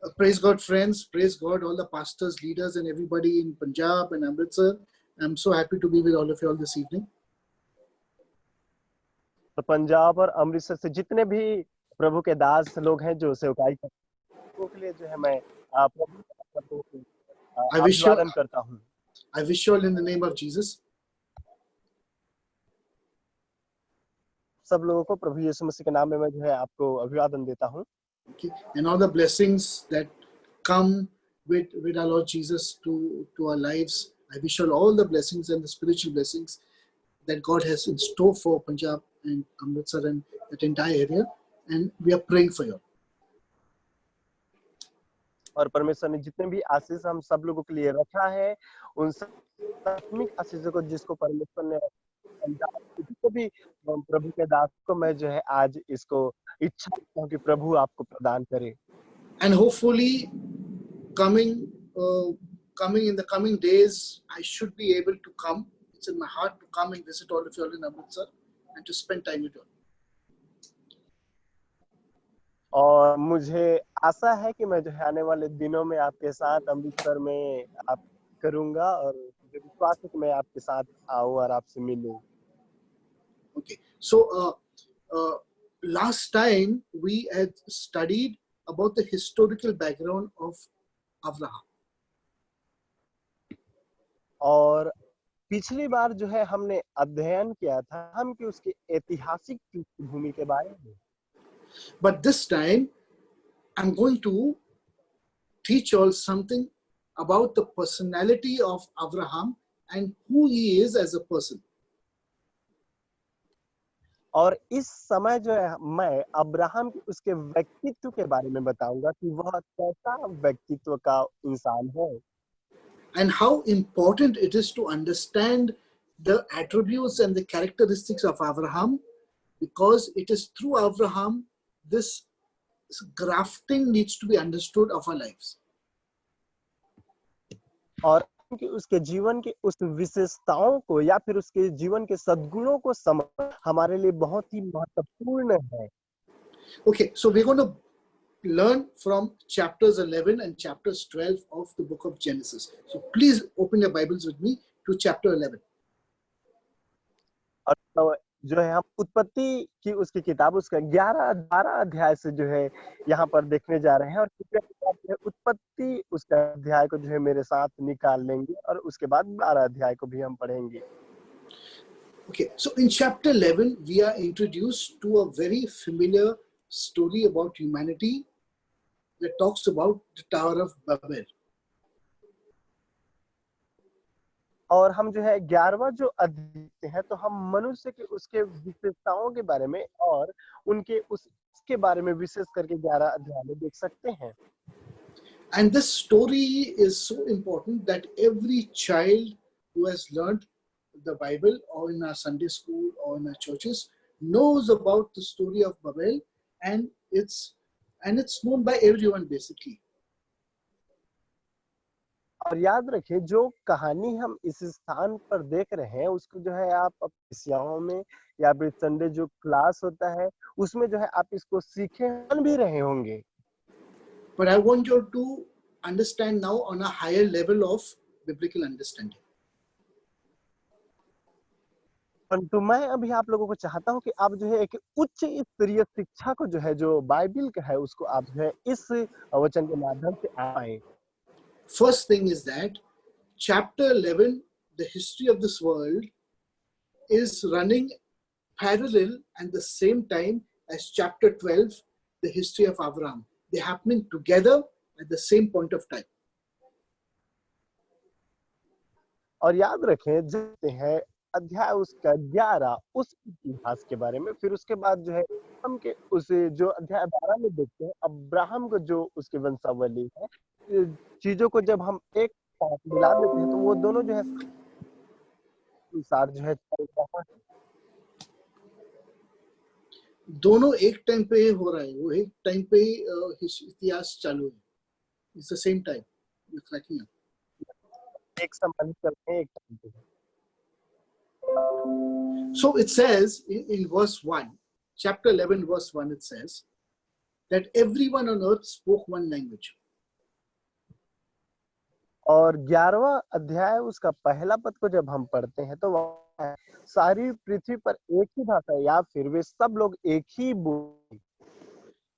Praise God, friends. Praise God, all the pastors, leaders, and everybody in Punjab and Amritsar. I'm so happy to be with all of you all this evening. तो पंजाब और अमृतसर से जितने भी प्रभु के दास लोग हैं जो सेवकाई करते हैं, के लिए जो है मैं प्रभु को अभिवादन करता हूँ. I wish you all in the name of Jesus. सब लोगों को प्रभु यीशु मसीह के नाम में मैं जो है आपको अभिवादन देता हूँ. Okay. And all the blessings that come with our Lord Jesus to our lives. I wish you all the blessings and the spiritual blessings that God has in store for Punjab and Amritsar and that entire area. And we are praying for you. और परमेश्वर ने जितने भी आशीष हम सब लोगों के लिए रखा है, उन आत्मिक आशीषों को जिसको परमेश्वर ने जिसको भी प्रभु के दास को मैं जो है आज इसको इच्छा करता हूँ कि प्रभु आपको प्रदान करे. And hopefully coming in the coming days, I should be able to come. It's in my heart to come and visit all of you all in Amritsar and to spend time with you. और मुझे आशा है कि मैं जो है आने वाले दिनों में आपके साथ अमृतसर में आप करूंगा और मुझे विश्वास है कि मैं आपके साथ आऊं और आपसे मिलूं. Okay, so last time we had studied about the historical background of Abraham. और पिछली बार जो है हमने अध्ययन किया था हम कि उसकी ऐतिहासिक पृष्ठभूमि के बारे में. But this time I'm going to teach you all something about the personality of Abraham and who he is as a person. और इस समय जो है मैं अब्राहम के उसके व्यक्तित्व के बारे में बताऊंगा कि वह कैसा व्यक्तित्व का इंसान है. And how important it is to understand the attributes and the characteristics of Abraham, because it is through Abraham this grafting needs to be understood of our lives. और कि उसके जीवन के उस विशेषताओं को या फिर उसके जीवन के सद्गुणों को समझ हमारे लिए बहुत ही महत्वपूर्ण है. Okay, so we're going to learn from chapters 11 and chapters 12 of the book of Genesis. So please open your Bibles with me to chapter 11. और जो है हम उत्पत्ति की उसकी किताब उसका 11-12 अध्याय से जो है यहाँ पर देखने जा रहे हैं. और उत्पत्ति उसका अध्याय को जो है मेरे साथ निकाल लेंगे और उसके बाद 12 अध्याय को भी हम पढ़ेंगे. Okay, so in chapter 11 we are introduced to a very familiar story about humanity that talks about the Tower of Babel. और हम जो है 11वां जो अध्याय है तो हम मनुष्य के उसके विशेषताओं के बारे में और उनके उसके बारे में विशेष करके 11 अध्याय में देख सकते हैं. And this story is so important that every child who has learned the Bible or in our Sunday school or in our churches knows about the story of Babel, and it's known by everyone basically. और याद रखिए जो कहानी हम इस स्थान पर देख रहे हैं उसको जो है आप विषयों में या फिर संडे जो क्लास होता है उसमें जो है आप इसको सीखे भी रहे होंगे. But I want you to understand now on a higher level of biblical understanding. परंतु मैं अभी आप लोगों को चाहता हूं कि आप जो है एक उच्च स्तरीय शिक्षा को जो है जो बाइबल का है उसको आप जो है इस वचन के माध्यम से आए. First thing is that chapter 11, the history of this world, is running parallel at the same time as chapter 12, the history of Abraham. They're happening together at the same point of time. और याद रखें जानते हैं अध्याय उसका 11 उस इतिहास के बारे में, फिर उसके बाद जो है हम के उसे जो अध्याय 12 में देखते हैं अब्राहम को जो उसके वंशावली है चीजों को जब हम एक साथ मिला देते हैं तो वो दोनों जो है साथ जो है दोनों एक टाइम पे हो रहा है, वो एक टाइम पे इतिहास चालू है. It's the same time. You're cracking up. एक संबंधित करते हैं एक टाइम पे. So it says in verse 1, chapter 11 verse 1, it says that everyone on earth spoke one language. और 11वां अध्याय उसका पहला पद को जब हम पढ़ते हैं तो वहाँ है, सारी पृथ्वी पर एक ही भाषा या फिर वे सब लोग एक ही बोल।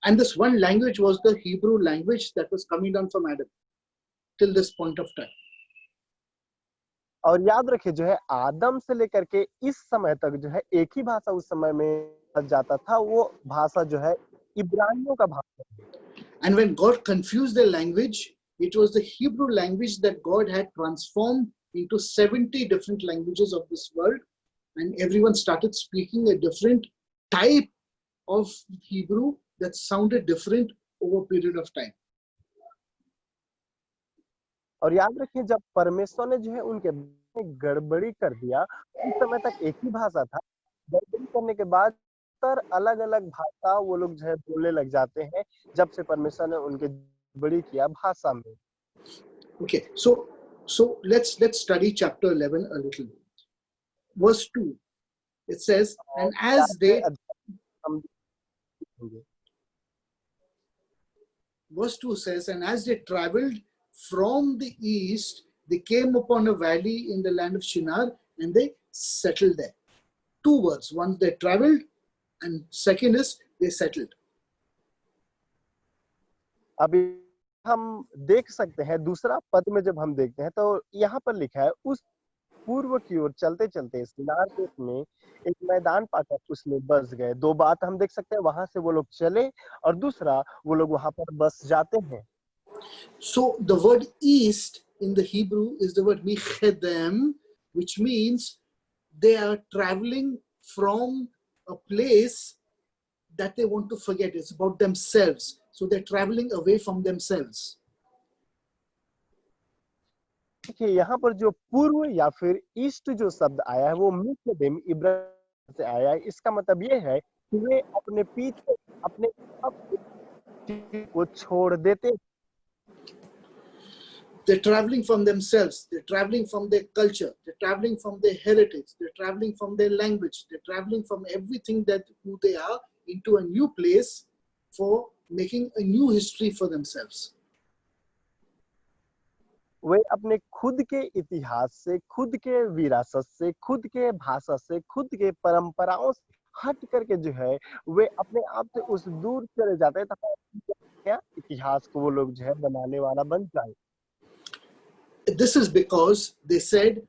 And this one language was the Hebrew language that was coming down from Adam till this point of time. और याद रखिए जो है आदम से लेकर के इस समय तक जो है एक ही भाषा उस समय में जाता था, वो भाषा जो है इब्रानियों का भाषा है। And when God confused their language, it was the Hebrew language that God had transformed into 70 different languages of this world. And everyone started speaking a different type of Hebrew that sounded different over a period of time. और याद रखिए जब परमेश्वर ने जो है उनके में गड़बड़ी कर दिया, उस समय तक एक ही भाषा था। गड़बड़ी करने के बाद अलग-अलग भाषा वो लोग जो है बोलने लग जाते हैं, जब से परमेश्वर ने उनके गड़बड़ी किया भाषा में। Okay, so let's study chapter 11 a little. Verse 2, it says, and as they, हम देखेंगे। verse 2 says, and as they traveled from the east, they came upon a valley in the land of Shinar and they settled there. Two words. One, they traveled, and second is they settled. अभी हम देख सकते हैं दूसरा पद में जब हम देखते हैं तो यहाँ पर लिखा है उस पूर्व की ओर चलते चलते सिनार देश में एक मैदान पाकर उसमें बस गए। दो बात हम देख सकते हैं, वहां से वो लोग चले और दूसरा वो लोग वहां पर बस जाते हैं। So the word east in the Hebrew is the word michedem, which means they are traveling from a place that they want to forget. It's about themselves. So they're traveling away from themselves. देखिए यहाँ पर जो पूर्व या फिर east जो शब्द आया है वो मिस्र इब्राहिम से आया है। इसका मतलब ये है कि वे अपने पीछे अपने आप को छोड़ देते। They're traveling from themselves. They're traveling from their culture. They're traveling from their heritage. They're traveling from their language. They're traveling from everything that who they are into a new place for making a new history for themselves. वे अपने खुद के इतिहास से, खुद के विरासत से, खुद के भाषा से, खुद के परंपराओं से हट करके जो है वे अपने आप से उस दूर चले जाते हैं ताकि इतिहास को वो लोग जो है बनाने वाला बन जाए। This is because they said,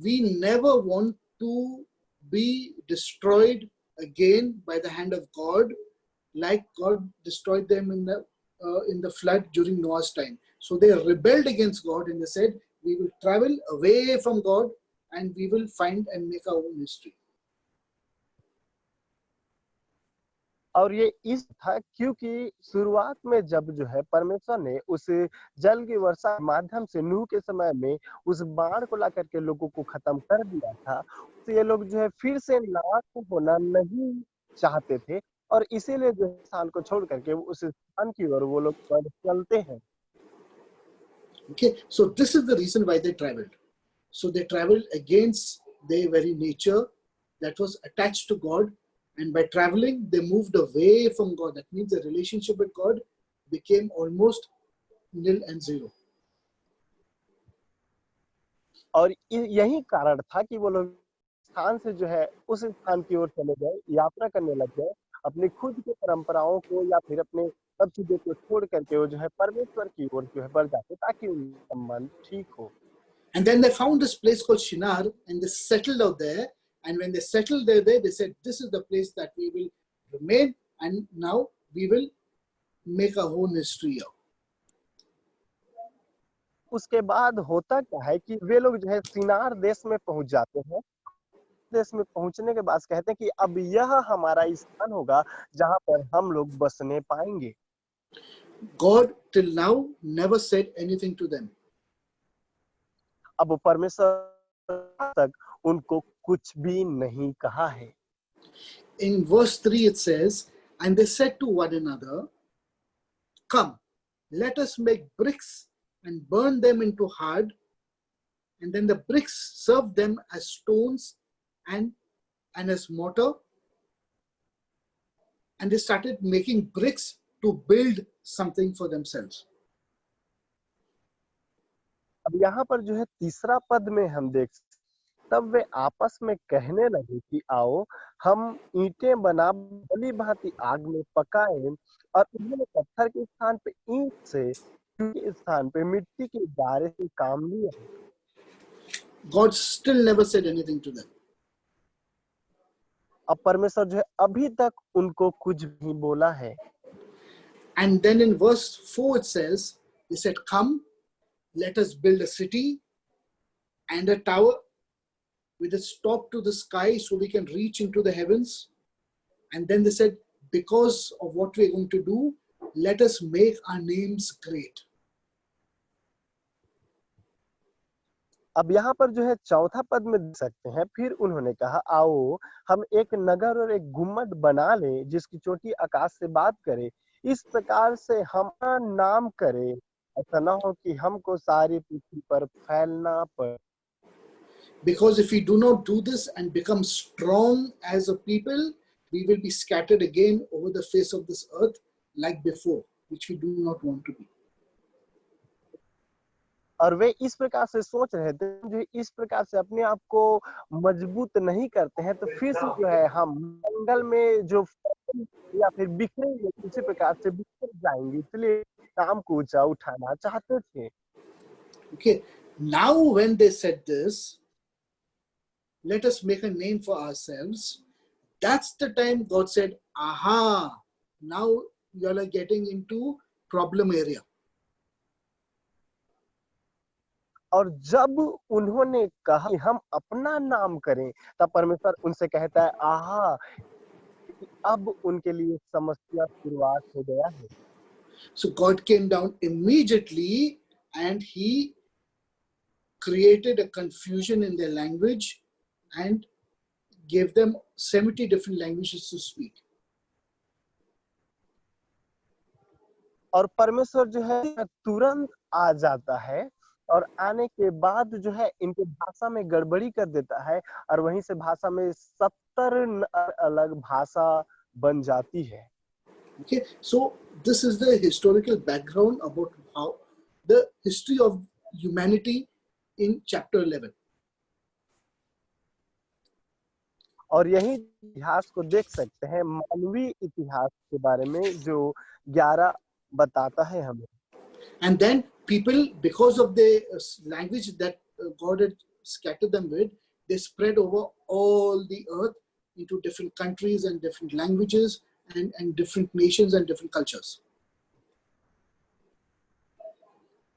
we never want to be destroyed again by the hand of God, like God destroyed them in the flood during Noah's time. So they rebelled against God and they said, we will travel away from God and we will find and make our own history. और ये इस था क्योंकि शुरुआत में जब जो है परमेश्वर ने उस जल की वर्षा के माध्यम से नूह के समय में उस बाढ़ को ला करके लोगों को खत्म कर दिया था, तो ये लोग जो है फिर से नाश होना नहीं चाहते थे और इसीलिए जो स्थान को छोड़ करके उस स्थान की ओर वो लोग चलते हैं। Okay, so this is the reason why they traveled. So they traveled against their very nature that was attached to God. And by traveling, they moved away from God. That means the relationship with God became almost nil and zero. और यही कारण था कि वो लोग स्थान से जो है उस स्थान की ओर चले गए, यात्रा करने लग गए, अपनी खुद की परंपराओं को या फिर अपने सब चीजों को छोड़ करके वो जो है परमेश्वर की ओर जो है बढ़ जाते ताकि उनका संबंध ठीक हो। And then they found this place called Shinar and they settled out there. And when they settled there, they said, this is the place that we will remain. And now we will make our own history out. उसके बाद होता क्या है कि वे लोग जो है सिनार देश में पहुंच जाते हैं। देश में पहुंचने के बाद कहते हैं कि अब यह हमारा स्थान होगा जहां पर हम लोग बसने पाएंगे। God till now never said anything to them. अब परमेश्वर तक उनको कुछ भी नहीं कहा है। In verse 3 it says, and they said to one another, come, let us make bricks and burn them into hard, and then the bricks serve them as stones and as mortar. And they started making bricks to build something for themselves. अब यहाँ पर जो है तीसरा पद में हम देख तब वे आपस में कहने लगे कि आओ हम ईंटें बना भली भांति आग में पकाएं और उन्होंने पत्थर के स्थान पे ईंट से के स्थान पे मिट्टी के गारे से काम लिया। God still never said anything to them. अब परमेश्वर जो है अभी तक उनको कुछ नहीं बोला है। And then in verse 4 it says, they said, come, let us build a city and a tower with its top to the sky so we can reach into the heavens. And then they said, because of what we're going to do, let us make our names great. अब यहाँ पर जो है चौथा पद में देख सकते हैं, फिर उन्होंने कहा आओ हम एक नगर और एक गुम्मट बना लें जिसकी चोटी आकाश से बात करे, इस प्रकार से हमारा नाम करे, ऐसा ना हो कि हमको सारी पृथ्वी पर फैलना पड़े। Because if we do not do this and become strong as a people, we will be scattered again over the face of this earth like before, which we do not want to be. और वे इस प्रकार से सोच रहे थे, जो इस प्रकार से अपने आप को मजबूत नहीं करते हैं तो फिर से जो है हम जंगल में जो या फिर बिखरेंगे, किसी प्रकार से बिखर जाएंगे, इसलिए काम को ऊंचा उठाना चाहते थे। Okay, now when they said this, let us make a name for ourselves, that's the time God said, aha, now you all are getting into problem area. और जब उन्होंने कहा कि हम अपना नाम करें, तब परमेश्वर उनसे कहता है आहा, अब उनके लिए समस्या शुरुआत हो गया है। So God came down immediately and he created a confusion in their language and gave them 70 different languages to speak. और परमेश्वर जो है तुरंत आ जाता है और आने के बाद जो है इनके भाषा में गड़बड़ी कर देता है और वहीं से भाषा में 70 अलग भाषा बन जाती है। Okay, so this is the historical background about how the history of humanity in chapter 11. और यही इतिहास को देख सकते हैं, मानवीय इतिहास के बारे में जो 11 बताता है हमें। And then people, because of the language that God had scattered them with, they spread over all the earth into different countries and different languages and different nations and different cultures.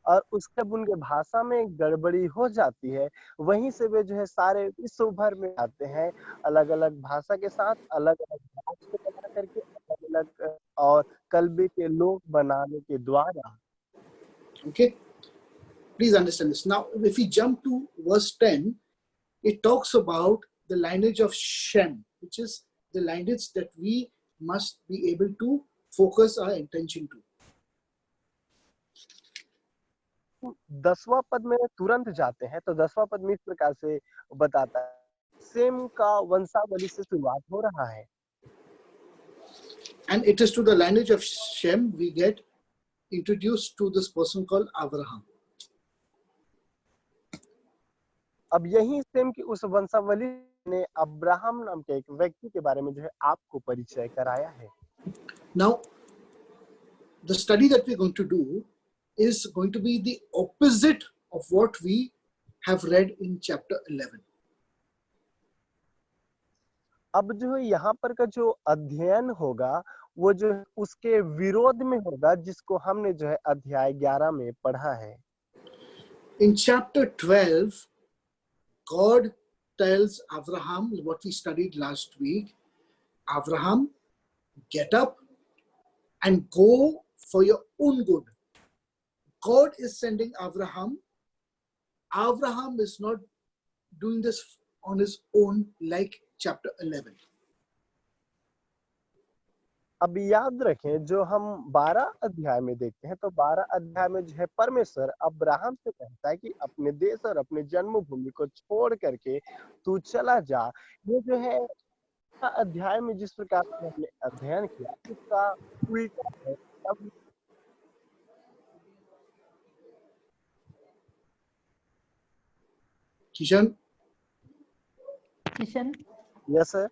और उसके जब उनके भाषा में गड़बड़ी हो जाती है, वहीं से वे जो है सारे विश्व भर में आते हैं, अलग-अलग भाषा के साथ, अलग-अलग जात को बना करके, अलग-अलग और कल्बे के लोग बनाने के द्वारा। Okay, please understand this. Now, if we jump to verse 10, it talks about the lineage of Shem, which is the lineage that we must be able to focus our attention to. 10वां पद में तुरंत जाते हैं, तो 10वां पद में इस प्रकार से बताता है, सेम का वंशावली से शुरुआत हो रहा है। And it is to the lineage of Shem we get introduced to this person called Abraham. अब यही सेम की उस वंशावली ने अब्राहम नाम के एक व्यक्ति के बारे में जो है आपको परिचय कराया है। Now, the study that we're going to do is going to be the opposite of what we have read in chapter 11. अब जो है यहाँ पर का जो अध्ययन होगा वो जो है उसके विरोध में होगा, जिसको हमने जो है अध्याय 11 में पढ़ा है। In chapter 12, God tells Abraham what we studied last week. Abraham, get up and go for your own good. God is sending Abraham. Abraham is not doing this on his own like chapter 11. अब याद रखें, जो हम 12 अध्याय में देखते हैं, तो 12 अध्याय में जो है परमेश्वर अब्राहम से कहता है कि अपने देश और अपने जन्मभूमि को छोड़ करके तू चला जा। ये जो है अध्याय में जिस प्रकार से हमने अध्ययन किया उसका उल्टा है। Kishan, Kishan, yes sir.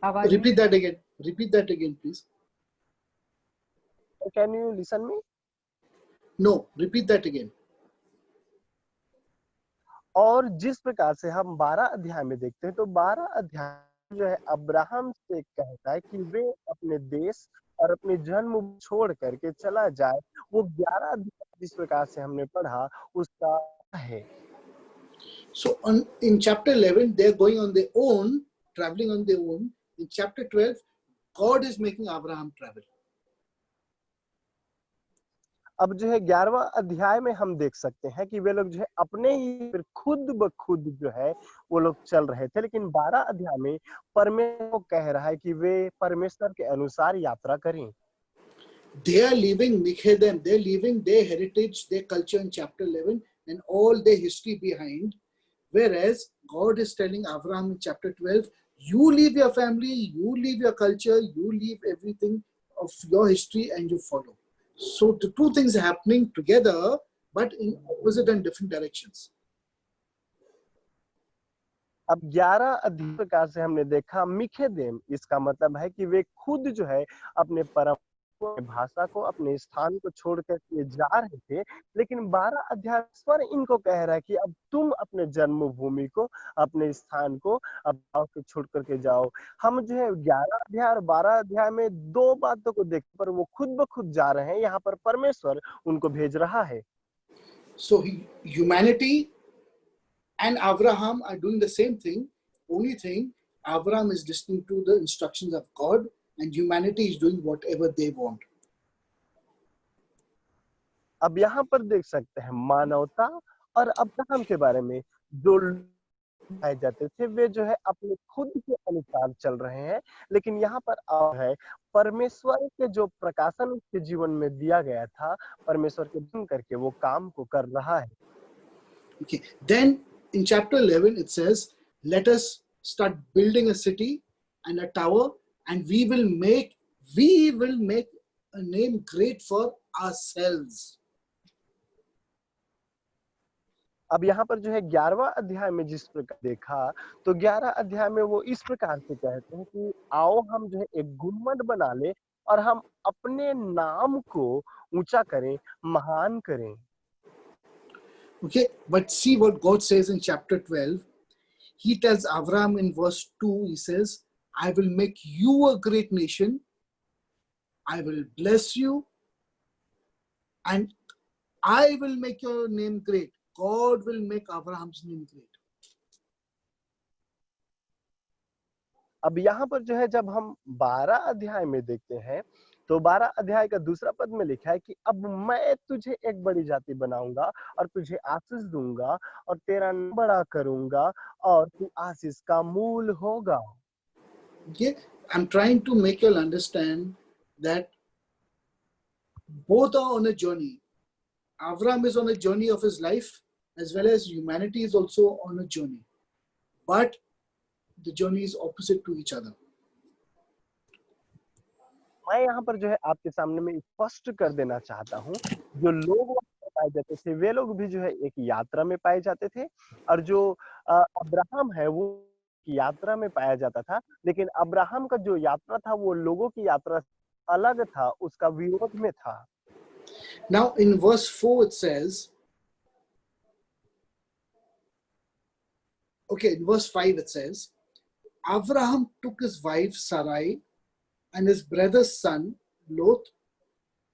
आवाज नहीं। repeat that again. Repeat that again, please. Can you listen me? No, repeat that again. और जिस प्रकार से हम 12 अध्याय में देखते हैं, तो 12 अध्याय जो है अब्राहम से कहता है कि वे अपने देश और अपने जन्म छोड़ करके चला जाए। वो 11 अध्याय जिस प्रकार से हमने पढ़ा उसका है। So in chapter 11, they're going on their own, traveling on their own. In chapter 12, God is making Abraham travel. अब जो है 11वां अध्याय में हम देख सकते हैं कि वे लोग जो है अपने ही फिर खुद ब खुद जो है वो लोग चल रहे थे, लेकिन 12 अध्याय में परमेश्वर को कह रहा है कि वे परमेश्वर के अनुसार यात्रा करें। They are leaving Nikedem, they're leaving their heritage, their culture in chapter 11 and all their history behind. Whereas God is telling Abraham in chapter 12, you leave your family, you leave your culture, you leave everything of your history and you follow. So the two things are happening together, but in opposite and different directions. अब 11 अध्याय प्रकार से हमने देखा मिखेदेम, इसका मतलब है कि वे खुद जो है अपने परम भाषा को, अपने स्थान को छोड़कर के जा रहे थे, लेकिन 12 अध्याय स्वर इनको कह रहा है कि अब तुम अपने जन्मभूमि को, अपने स्थान को अब के छोड़ करके जाओ। हम जो है 11 अध्याय और 12 अध्याय में दो बातों को देख पर वो खुद ब खुद जा रहे हैं, यहाँ पर परमेश्वर उनको भेज रहा है। So humanity and Abraham are doing the same thing. Only thing, Abraham is listening to the instructions of God and humanity is doing whatever they want. अब यहाँ पर देख सकते हैं मानवता और अब्राहम के बारे में जो पाए जाते थे वे जो है अपने खुद के अनुसार चल रहे हैं, लेकिन यहाँ पर अब है परमेश्वर के जो प्रकाशन उसके जीवन में दिया गया था, परमेश्वर के दिन करके वो काम को कर रहा है। Okay. Then in chapter 11 it says, let us start building a city and a tower and we will make a name great for ourselves. अब यहाँ पर जो है 11वां अध्याय में जिस प्रकार देखा, तो 11 अध्याय में वो इस प्रकार से कहते हैं कि आओ हम जो है एक गुम्बद बना ले और हम अपने नाम को ऊंचा करें, महान करें। Okay, but see what God says in chapter 12. He tells Abraham in verse 2, he says, I will make you a great nation, I will bless you, and I will make your name great. God will make Abraham's name great. अब यहाँ पर जो है जब हम 12 अध्याय में देखते हैं, तो 12 अध्याय का दूसरा पद में लिखा है कि अब मैं तुझे एक बड़ी जाति बनाऊंगा और तुझे आशीष दूंगा और तेरा नाम बड़ा करूंगा और तू आशीष का मूल होगा। Okay, I'm trying to make you all understand that both are on a journey. Abraham is on a journey of his life as well as humanity is also on a journey. But the journey is opposite to each other. मैं यहाँ पर जो है आपके सामने में स्पष्ट कर देना चाहता हूँ, जो लोग पाए जाते थे वे लोग भी जो है एक यात्रा में पाए जाते थे और जो अब्राहम है वो यात्रा में पाया जाता था, लेकिन अब्राहम का जो यात्रा था वो लोगों की यात्रा अलग था, उसका विरोध में था। Now in verse 4 it says, okay, in verse 5 it says, Abraham took his wife Sarai and his brother's son Lot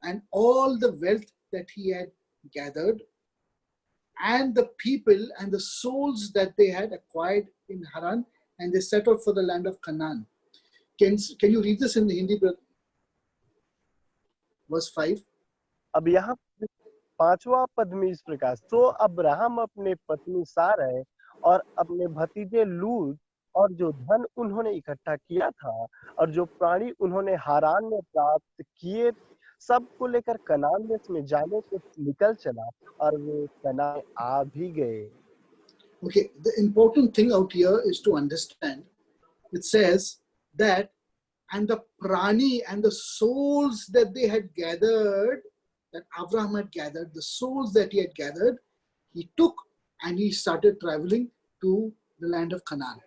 and all the wealth that he had gathered and the people and the souls that they had acquired in Haran, and they set out for the land of Canaan. Can you read this in the Hindi, brother? Verse 5. अब यहाँ 5वां पद में इस प्रकार, तो Abraham अपने पत्नी सारै और अपने भतीजे लूत और जो धन उन्होंने इकट्ठा किया था और जो प्राणी उन्होंने हारान में प्राप्त किए सबको लेकर कनान देश में जाने को निकल चला और वे कनान आ भी गए। Okay, the important thing out here is to understand, it says that and the prani and the souls that they had gathered, that Abraham had gathered, the souls that he had gathered, he took and he started traveling to the land of Canaan.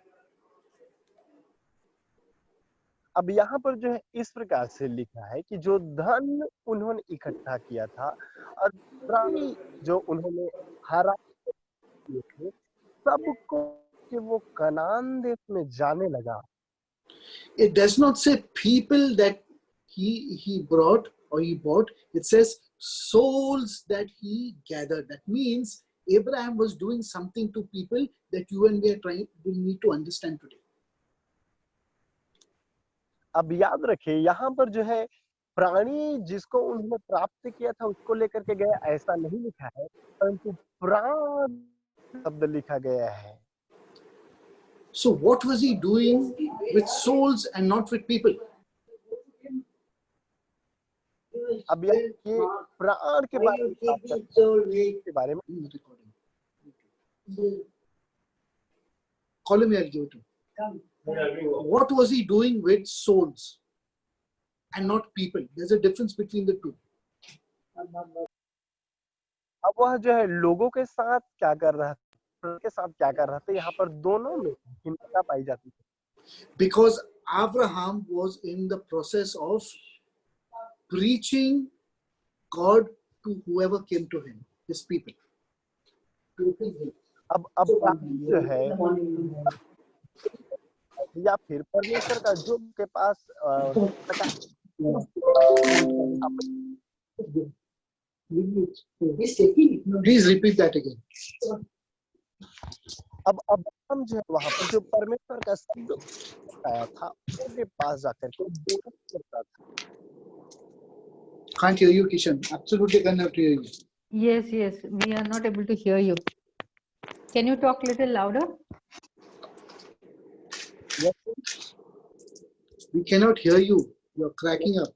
अब यहाँ पर जो है इस प्रकार से लिखा है कि जो धन उन्होंने इकट्ठा किया था और प्राणी जो उन्होंने हरा किए थे सबको कि वो कनान देश में जाने लगा। It does not say people that he brought or he bought. It says souls that he gathered. That means Abraham was doing something to people that you and we need to understand today. अब याद रखिए यहाँ पर जो है प्राणी जिसको उन्होंने प्राप्त किया था उसको लेकर के गया ऐसा नहीं लिखा है, परंतु प्राण शब्द लिखा गया है। So what was he doing with souls and not with people? अब ये प्राण के बारे में Call him, I'll give it to him. What was he doing with souls and not people? There's a difference between the two. अब वह जो है लोगों के साथ क्या कर रहा था, के साथ क्या कर रहा था, यहाँ पर दोनों में भिन्नता पाई जाती है। Because Abraham was in the process of preaching God to whoever came to him, his people. अब जो है या फिर परमेश्वर का जो के पास Please repeat that again. अब हम जो है वहां पर जो परमेश्वर का शब्द आया था उनके पास जाकर के बोला करता था। Can't hear you, Kishan. Absolutely cannot hear you. Yes, we are not able to hear you. Can you talk a little louder? Yes. We cannot hear you. You're cracking up.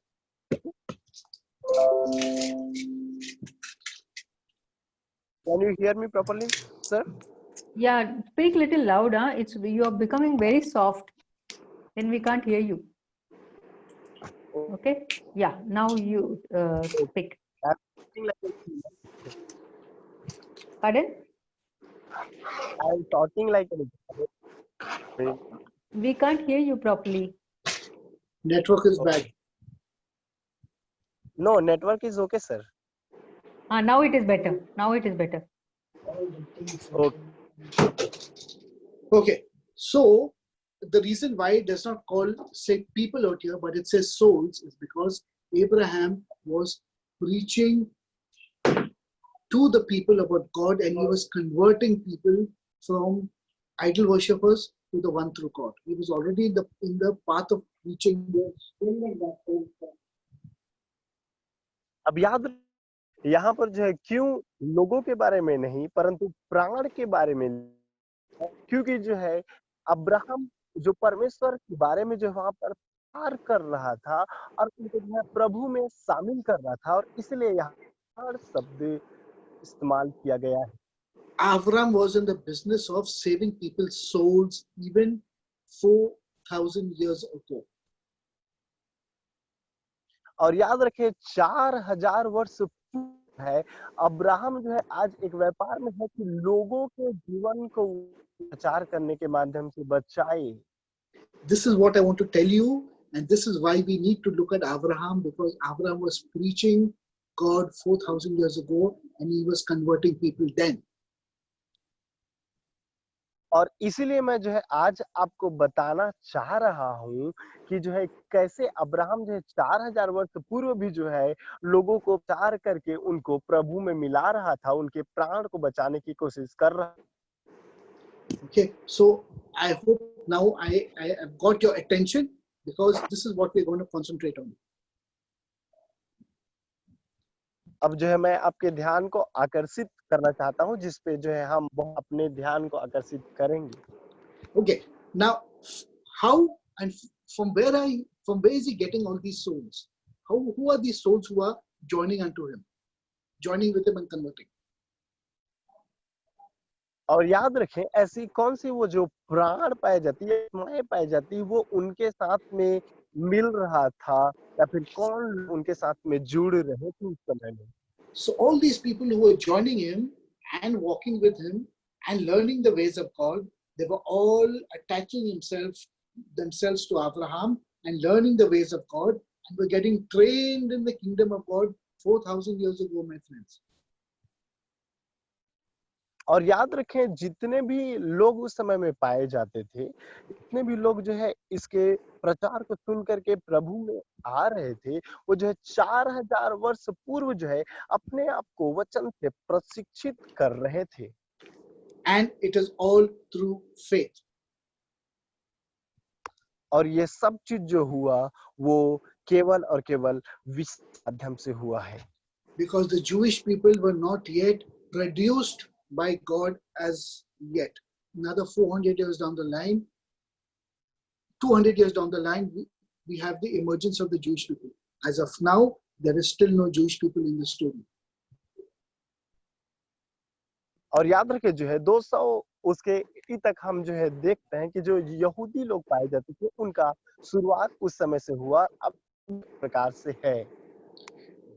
Can you hear me properly, sir? Yeah, speak a little louder. You are becoming very soft. Then we can't hear you. Okay. Yeah. Now you speak. Pardon? I'm talking like a... We can't hear you properly. Network is bad. No, network is okay, sir. Now it is better. Now it is better. Okay. So the reason why it does not say people out here, but it says souls, is because Abraham was preaching to the people about God, and he was converting people from idol worshippers to the one true God. He was already in the path of preaching. अब याद यहाँ पर जो है क्यों लोगों के बारे में नहीं परंतु प्राण के बारे में, क्योंकि जो है अब्राहम जो परमेश्वर के बारे में जो वहां पर प्यार कर रहा था और उनको जो है प्रभु में शामिल कर रहा था, और इसलिए यहाँ शब्द इस्तेमाल किया गया है। Avram was in the business of saving people's souls even 4,000 years ago. और याद रखिए 4000 वर्ष है अब्राहम जो है आज एक व्यापार में है कि लोगों के जीवन को प्रचार करने के माध्यम से बचाए। This is what I want to tell you, and this is why we need to look at Abraham, because Abraham was preaching God 4,000 years ago and he was converting people then. और इसीलिए मैं जो है आज आपको बताना चाह रहा हूँ कि जो है कैसे अब्राहम जो है 4000 वर्ष पूर्व भी जो है लोगों को प्रचार करके उनको प्रभु में मिला रहा था, उनके प्राण को बचाने की कोशिश कर रहा। Okay, so I hope now I have got your attention, because this is what we're going to concentrate on. अब जो है मैं आपके ध्यान को आकर्षित करना चाहता हूँ, जिस पे जो है हम अपने ध्यान को आकर्षित करेंगे। Okay, now how and from where is he getting all these souls? Who are these souls who are joining unto him, joining with him and converting? और याद रखें ऐसी कौन सी वो जो प्राण पाई जाती है, माए पाई जाती है, वो उनके साथ में मिल रहा था या फिर कौन उनके साथ में जुड़ रहे थे उस समय में। So all these people who were joining him and walking with him and learning the ways of God. They were all attaching themselves to Abraham and learning the ways of God, and were getting trained in the kingdom of God 4,000 years ago, my friends. और याद रखें, जितने भी लोग उस समय में पाए जाते थे, जितने भी लोग जो है इसके प्रचार को सुन करके प्रभु में आ रहे थे, वो जो है 4000 वर्ष पूर्व जो है अपने आप को वचन से प्रशिक्षित कर रहे थे। And it is all through faith. और ये सब चीज जो हुआ वो केवल और केवल विश्वास के माध्यम से हुआ है। Because the Jewish people were not yet produced by God as yet. Another 400 years down the line, 200 years down the line, we have the emergence of the Jewish people. As of now, there is still no Jewish people in the story. और याद रखे जो है 200 उसके ईस्वी तक हम जो है देखते हैं कि जो यहूदी लोग पाए जाते थे उनका शुरुआत उस समय से हुआ, अब प्रकार से है।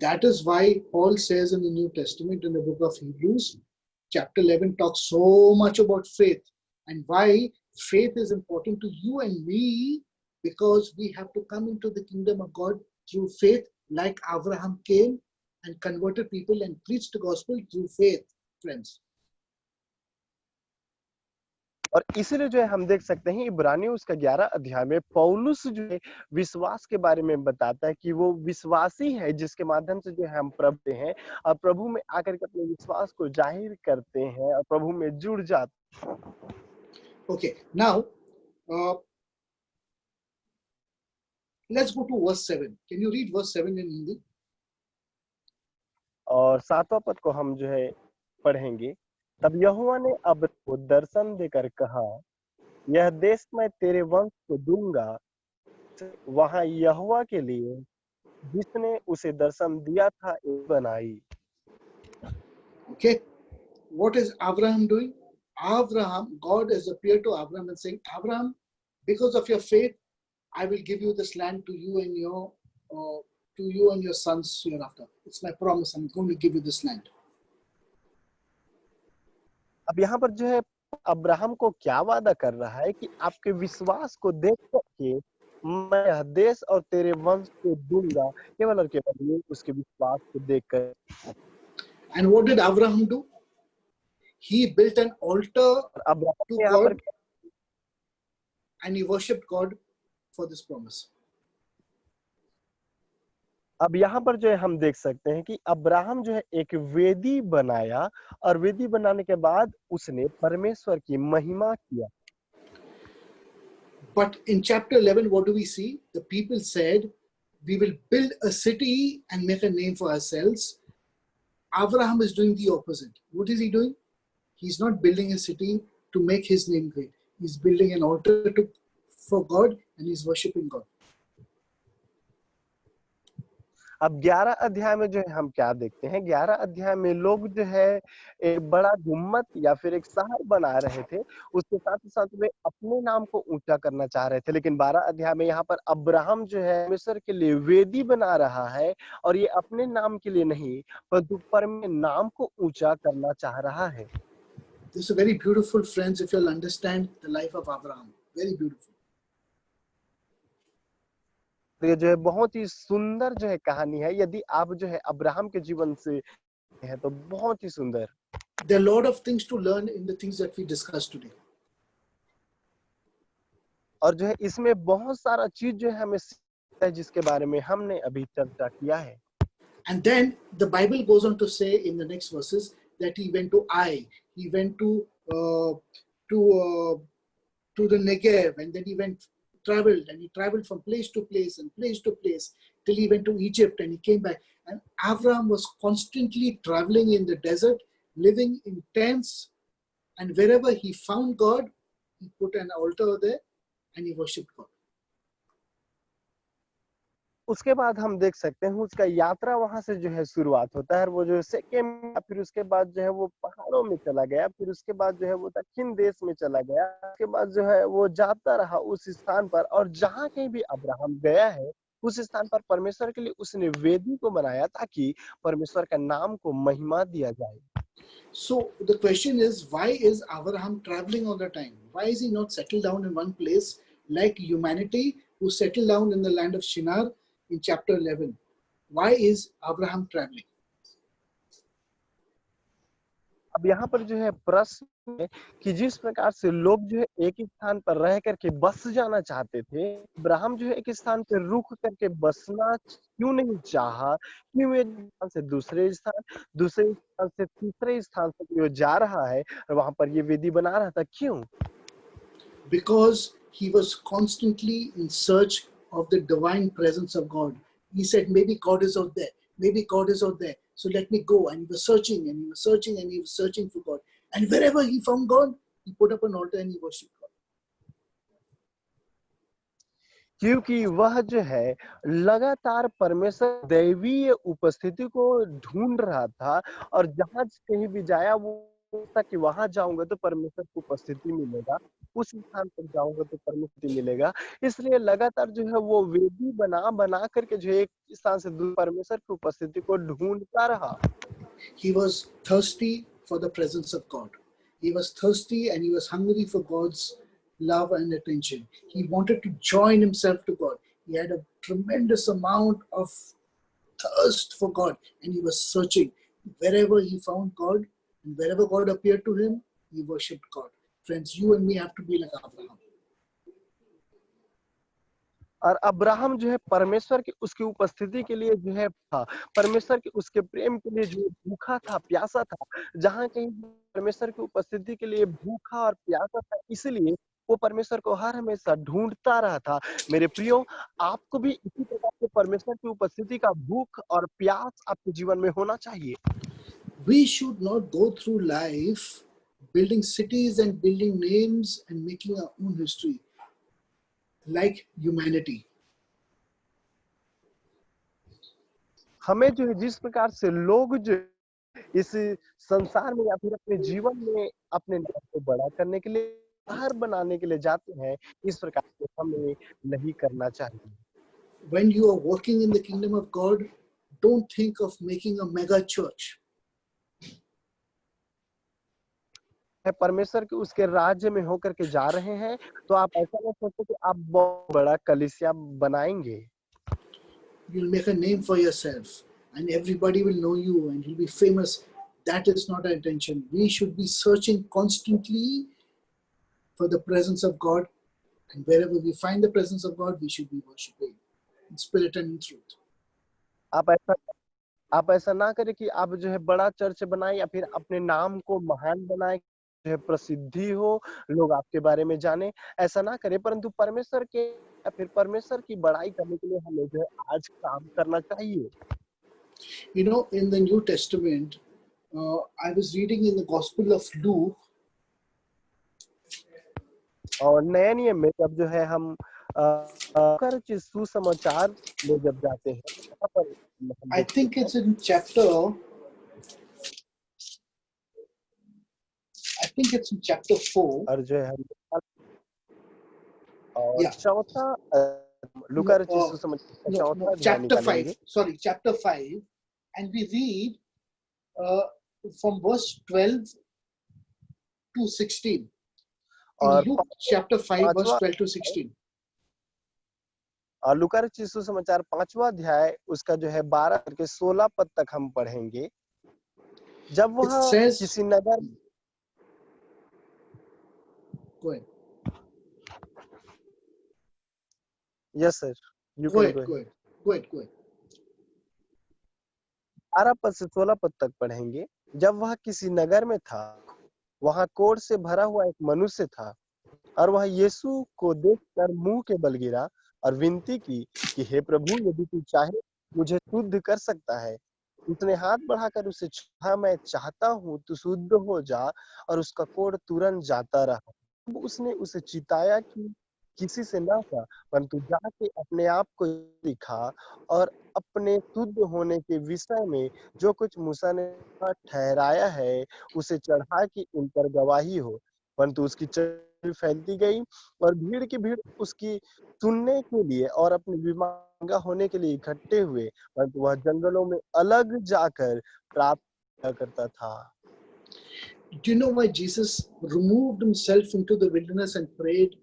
That is why Paul says in the New Testament, in the book of Hebrews, chapter 11 talks so much about faith, and why faith is important to you and me, because we have to come into the kingdom of God through faith, like Abraham came and converted people and preached the gospel through faith, friends. और इसीलिए जो है हम देख सकते हैं इब्रानियों उसका 11 अध्याय में पौलुस जो है विश्वास के बारे में बताता है कि वो विश्वासी है जिसके माध्यम से जो है हम प्रभु हैं और प्रभु में आकर के अपने विश्वास को जाहिर करते हैं और प्रभु में जुड़ जाते हैं। Okay, now let's go to verse 7. Can you read verse 7 in Hindi? और 7वां पद को हम जो है पढ़ेंगे। तब यहोवा ने अब्राम को दर्शन देकर कहा, यह देश मैं तेरे वंश को दूंगा। वहां यहोवा के लिए जिसने उसे दर्शन दिया था एक बनाई। Okay, what is Abraham doing? God has appeared to Abraham and saying, Abraham, because of your faith, I will give you this land to you and your sons hereafter. It's my promise. I'm going to give you this land. अब यहाँ पर जो है Abraham को क्या वादा कर रहा है कि आपके विश्वास को देख करके मैं यह देश और तेरे वंश को दूंगा, केवल और केवल ये उसके विश्वास को देखकर। And what did Abraham do? He built an altar to God and he worshipped God for this promise. अब यहाँ पर जो है हम देख सकते हैं कि अब्राहम जो है एक वेदी बनाया और वेदी बनाने के बाद उसने परमेश्वर की महिमा किया। But in chapter 11, what do we see? The people said, we will build a city and make a name for ourselves. Abraham is doing the opposite. What is he doing? He's not building a city to make his name great. He's building an altar for God and he's worshipping God. अब 11 अध्याय में जो है हम क्या देखते हैं, 11 अध्याय में लोग जो है एक बड़ा गुम्मत या फिर एक शहर बना रहे थे, उसके साथ ही साथ में अपने नाम को ऊंचा करना चाह रहे थे। लेकिन 12 अध्याय में यहाँ पर अब्राहम जो है परमेश्वर के लिए वेदी बना रहा है और ये अपने नाम के लिए नहीं परंतु परमेश्वर के नाम को ऊंचा करना चाह रहा है। This is very beautiful, friends, if you'll understand the life of Abraham. Very beautiful. ये जो है बहुत ही सुंदर जो है कहानी है, यदि आप जो है अब्राहम के जीवन से है तो बहुत ही सुंदर। There are a lot of things to learn in the things that we discussed today. और जो है इसमें बहुत सारा चीज जो है हमें सीखना है जिसके बारे में हमने अभी चर्चा किया है। And then the Bible goes on to say in the next verses that he went to Ai, he went to the Negev, and then he traveled from place to place and place to place till he went to Egypt and he came back. And Abraham was constantly traveling in the desert, living in tents, and wherever he found God, he put an altar there and he worshipped God. उसके बाद हम देख सकते हैं उसका यात्रा वहां से जो है शुरुआत होता है और वो जो सेकेम, फिर उसके बाद जो है वो पहाड़ों में चला गया, फिर उसके बाद जो है वो दक्षिण देश में चला गया, उसके बाद जो है वो जाता रहा उस स्थान पर और जहां कहीं भी अब्राहम गया है उस स्थान पर परमेश्वर के लिए उसने वेदी को बनाया ताकि परमेश्वर का नाम को महिमा दिया जाए। So the question is, why is Abraham traveling all the time? Why is he not settled down in one place like humanity who settled down in the land of Shinar in chapter 11? Why is Abraham traveling? अब यहाँ पर जो है प्रश्न है कि जिस प्रकार से लोग जो है एक ही स्थान पर रह करके बस जाना चाहते थे, अब्राहम जो है एक स्थान पर रुक करके बसना क्यों नहीं चाहा? क्यों एक स्थान से दूसरे स्थान से तीसरे स्थान तक वो जा रहा है और वहां पर ये वेदी बना रहा था, क्यों? Because he was constantly in search of the divine presence of God. He said, maybe God is out there. Maybe God is out there. So let me go. And he was searching and he was searching and he was searching for God. And wherever he found God, he put up an altar and he worshipped God. क्योंकि वह जो है लगातार परमेश्वर दैवीय उपस्थिति को ढूंढ रहा था और जहां कहीं भी जाया वो सोचता कि वहां जाऊंगा तो परमेश्वर की उपस्थिति मिलेगा, उस स्थान पर जाऊंगा तो परमेश्वर मिलेगा। इसलिए लगातार जो है वो वेदी बना बना करके जो एक स्थान से दूसरे परमेश्वर की उपस्थिति को ढूंढता रहा। He was thirsty for the presence of God. He was thirsty and he was hungry for God's love and attention. He wanted to join himself to God. He had a tremendous amount of thirst for God and he was searching. Wherever he found God and wherever God appeared to him, he worshipped God. Friends, you and me have to be like Abraham. और Abraham जो है परमेश्वर की उसकी उपस्थिति के लिए जो है था, परमेश्वर के उसके प्रेम के लिए जो भूखा था, प्यासा था, जहां कहीं परमेश्वर की उपस्थिति के लिए भूखा और प्यासा था, इसलिए वो परमेश्वर को हर हमेशा ढूंढता रहा था। मेरे प्रियो, आपको भी इसी प्रकार से परमेश्वर की उपस्थिति का भूख और प्यास आपके जीवन में होना चाहिए। We should not go through life building cities and building names and making our own history like humanity. हमें जो है जिस प्रकार से लोग जो इस संसार में या फिर अपने जीवन में अपने नाम को बड़ा करने के लिए, बाहर बनाने के लिए जाते हैं, इस प्रकार से हमें नहीं करना चाहिए। When you are working in the kingdom of God, don't think of making a mega church. परमेश्वर के उसके राज्य में होकर के जा रहे हैं, तो आप ऐसा नहीं सोचो कि आप बहुत बड़ा कलीसिया बनाएंगे। You'll make a name for yourself and everybody will know you and you'll be famous. That is not our intention. We should be searching constantly for the presence of God, and wherever we find the presence of God, we should be worshiping in spirit and in truth. आप ऐसा ना करें कि आप जो है बड़ा church बनाए या फिर अपने नाम को महान बनाए, जो है प्रसिद्धि हो, लोग आपके बारे में जाने, ऐसा ना करें, परंतु परमेश्वर के या फिर परमेश्वर की बड़ाई करने के लिए हमें जो है आज काम करना चाहिए। You know, in the New Testament, I was reading in the Gospel of Luke. और नए नियम में जब जो है हम सुसमाचार में जब जाते हैं, वहाँ पर I think it's in chapter 4. और जो है हम और Yeah. चौथा लूका रचित सुसमाचार चौथा chapter 5. Sorry, chapter 5, and we read from verse 12 to 16. In Luke chapter 5, verse 12 to 16. और लूका रचित सुसमाचार 5वां अध्याय उसका जो है 12 करके 16 पद तक हम पढ़ेंगे। जब वह किसी नगर Go ahead. Yes, sir. You Go can ahead. go ahead. Go ahead. Go ahead. 12 पद से 16 पद तक पढ़ेंगे। जब वह किसी नगर में था, वहां कोढ़ से भरा हुआ एक मनुष्य था और वह यीशु को देखकर मुंह के बल गिरा और विनती की कि हे प्रभु, यदि तू चाहे मुझे शुद्ध कर सकता है। उसने हाथ बढ़ाकर उसे छुआ, मैं चाहता हूं तू शुद्ध हो जा, और उसका कोढ़ तुरंत जाता रहा। उसने उसे चिताया कि किसी से ना था, परंतु जाके अपने आप को दिखा और अपने शुद्ध होने के विषय में जो कुछ मूसा ने ठहराया है उसे चढ़ा कि उन पर गवाही हो। परंतु उसकी चर्चा फैलती गई और भीड़ की भीड़ उसकी सुनने के लिए और अपने विमांगा होने के लिए इकट्ठे हुए, परंतु वह जंगलों में अलग जाकर प्रार्थना करता था। Do you know why Jesus removed himself into the wilderness and prayed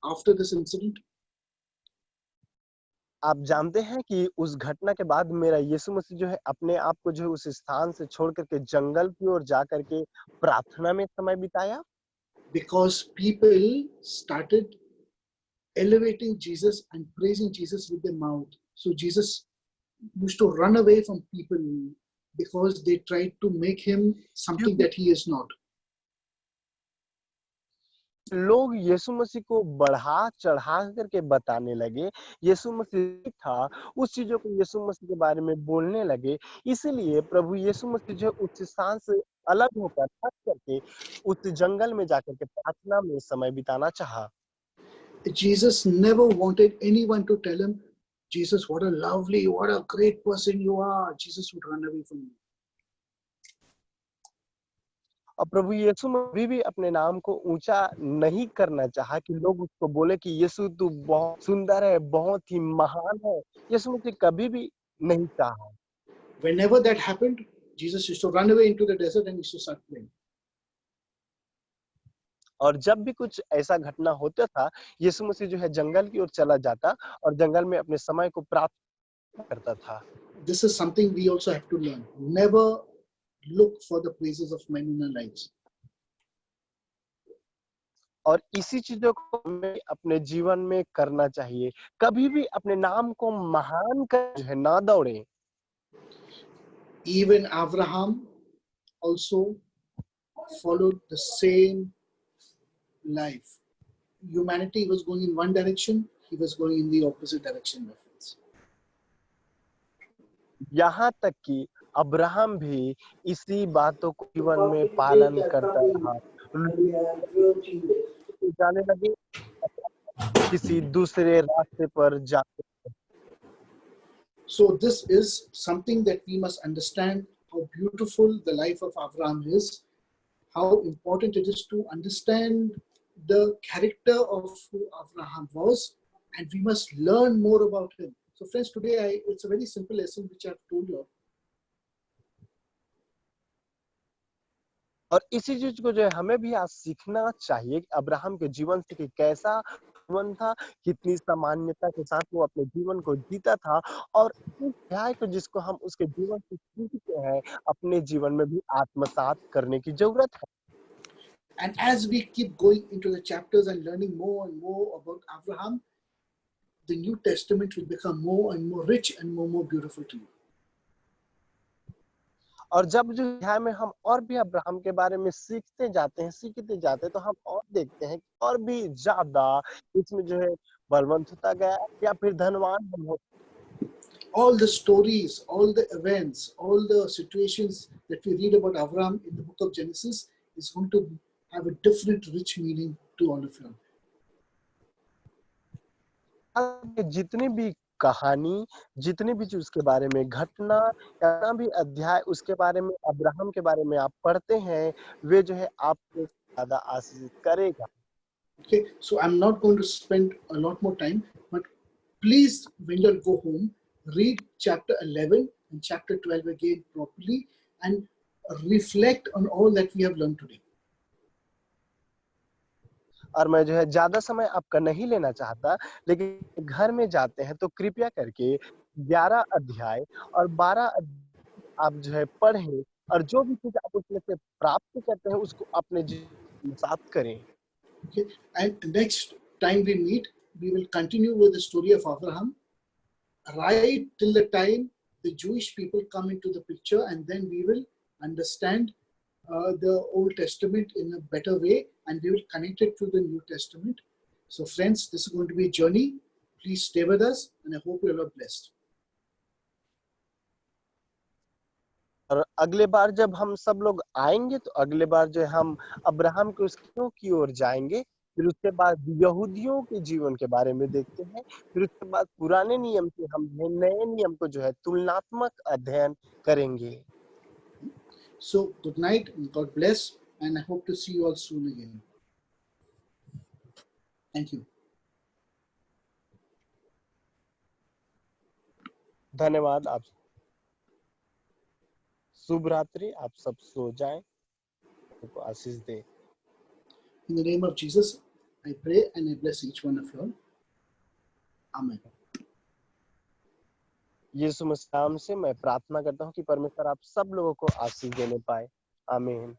after this incident? आप जानते हैं कि उस घटना के बाद मेरा यीशु मसीह जो है अपने आप को जो है उस स्थान से छोड़ करके जंगल की ओर जा करके प्रार्थना में समय बिताया? Because people started elevating Jesus and praising Jesus with their mouth. So Jesus used to run away from people because they tried to make him something क्योंकि that he is not. लोग यीशु मसीह को बढ़ा चढ़ा करके बताने लगे, यीशु मसीह था, उस चीजों को यीशु मसीह के बारे में बोलने लगे। इसीलिए प्रभु यीशु मसीह जो है उस स्थान से अलग होकर हट करके उस जंगल में जाकर के प्रार्थना में समय बिताना चाहा। Jesus never wanted anyone to tell him, Jesus, what a great person you are. Jesus would run away from you. और प्रभु यीशु मसीह भी अपने नाम को ऊंचा नहीं करना चाहा कि लोग उसको बोले कि यीशु तू बहुत सुंदर है, बहुत ही महान है। यीशु मसीह कभी भी नहीं चाहा। Whenever that happened, Jesus used to run away into the desert and used to start praying. और जब भी कुछ ऐसा घटना होता था, यीशु मसीह जो है जंगल की ओर चला जाता और जंगल में अपने समय को प्राप्त करता था। This is something we also have to learn. Never look for the praises of men in our lives. और इसी चीजों को हमें अपने जीवन में करना चाहिए। कभी भी अपने नाम को महान कर जो है ना दौड़े। Even Abraham also followed the same life. Humanity was going in one direction, he was going in the opposite direction, my friends. यहाँ तक कि अब्राहम भी इसी बातों को जीवन में पालन करता रहा। जाने लगे किसी दूसरे रास्ते पर जाते। So this is something that we must understand, how beautiful the life of Abraham is, how important it is to understand the character of who Abraham was, and we must learn more about him. So friends, today it's a very simple lesson which I've told you. और इसी चीज को जो है हमें भी आज सीखना चाहिए कि अब्राहम के जीवन से कि कैसा जीवन था, कितनी सामान्यता के साथ वो अपने जीवन को जीता था और इस अध्याय को जिसको हम उसके जीवन से सीखते हैं अपने जीवन में भी आत्मसात करने की जरूरत है। And as we keep going into the chapters and learning more and more about Abraham, the New Testament will become more and more rich and more beautiful to you. और जब जो अध्याय में हम और भी अब्राहम के बारे में सीखते जाते हैं तो हम और देखते हैं कि और भी ज्यादा इसमें जो है बलवंत होता गया या फिर धनवान हम हो। All the stories, all the events, all the situations that we read about Abraham in the book of Genesis is going to have a different rich meaning to all of you. जितनी भी कहानी, जितनी भी उसके बारे में घटना या भी अध्याय उसके बारे में अब्राहम के बारे में आप पढ़ते हैं, वे जो है आपको ज्यादा आशीषित करेगा। Okay, so I'm not going to spend a lot more time, but please, when you go home, read chapter 11 and chapter 12 again properly and reflect on all that we have learned today. और मैं जो है ज्यादा समय आपका नहीं लेना चाहता, लेकिन घर में जाते हैं तो कृपया करके 11 अध्याय और 12 आप जो है पढ़ें और जो भी चीज आप उसमें से प्राप्त करते हैं उसको अपने जीवन में साथ करें। Okay, and next time we meet, we will continue with the story of Abraham right till the time the Jewish people come into the picture, and then we will understand the Old Testament in a better way, and we will connect it to the New Testament. So friends, this is going to be a journey. Please stay with us, and I hope you are blessed. और अगले बार जब हम सब लोग आएंगे तो अगले बार जो है हम अब्राहम के उसकी की ओर जाएंगे, फिर उसके बाद यहूदियों के जीवन के बारे में देखते हैं, फिर उसके बाद पुराने नियम से हम नए नियम को जो है तुलनात्मक अध्ययन करेंगे। So good night, and God bless, and I hope to see you all soon again. Thank you. धन्यवाद। आप शुभ रात्रि, आप सब सो जाएं। को आशीष दे। In the name of Jesus, I pray and I bless each one of you all. Amen. यीशु मसीह नाम से मैं प्रार्थना करता हूँ कि परमेश्वर आप सब लोगों को आशीष देने पाए। आमीन।